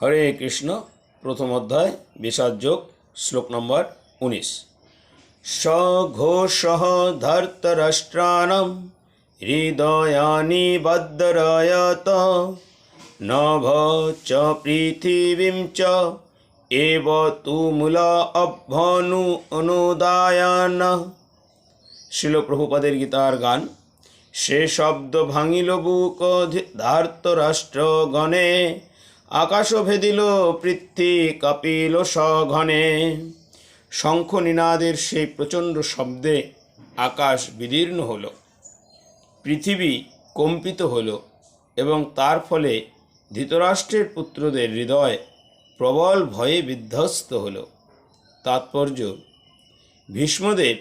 হরে কৃষ্ণ। প্রথম অধ্যায় বিষাদযোগ, শ্লোক নম্বর 19। সঘোষঃ ধর্তরাষ্ট্রাণাং হৃদয়ানি বদ্ধরয়ত নভ চ পৃথিবীম চ এব তুমুলা অভ্যনু অনুদায়ান। শিল প্রভুপাদের গীতার গান। সে শব্দ ভাঙিল বুক ধার্তরাষ্ট্র গণে, আকাশ ভেদিল পৃথ্বী কাঁপিল সঘনে। শঙ্খ নিনাদের সেই প্রচণ্ড শব্দে আকাশ বিদীর্ণ হল, পৃথিবী কম্পিত হল এবং তার ফলে ধৃতরাষ্ট্রের পুত্রদের হৃদয় প্রবল ভয়ে বিধ্বস্ত হল। তাৎপর্য: ভীষ্মদেব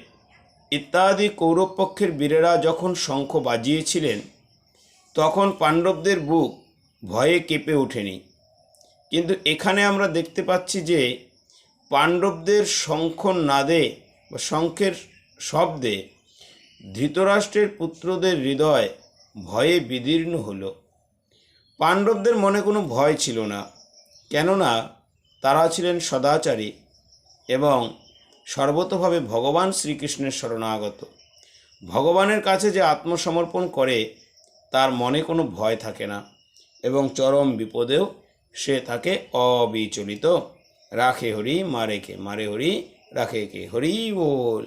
ইত্যাদি কৌরবপক্ষের বীরেরা যখন শঙ্খ বাজিয়েছিলেন তখন পাণ্ডবদের বুক ভয়ে কেঁপে ওঠেনি, কিন্তু এখানে আমরা দেখতে পাচ্ছি যে পাণ্ডবদের শঙ্খ নাদে বা শঙ্খের শব্দে ধৃতরাষ্ট্রের পুত্রদের হৃদয় ভয়ে বিদীর্ণ হল। পাণ্ডবদের মনে কোনো ভয় ছিল না, কেননা তারা ছিলেন সদাচারী এবং সর্বতোভাবে ভগবান শ্রীকৃষ্ণের শরণাগত। ভগবানের কাছে যে আত্মসমর্পণ করে তার মনে কোনো ভয় থাকে না এবং চরম বিপদেও সে থাকে অবিচলিত। রাখে হরি মারে কে, মারে হরি রাখে কে। হরি বল।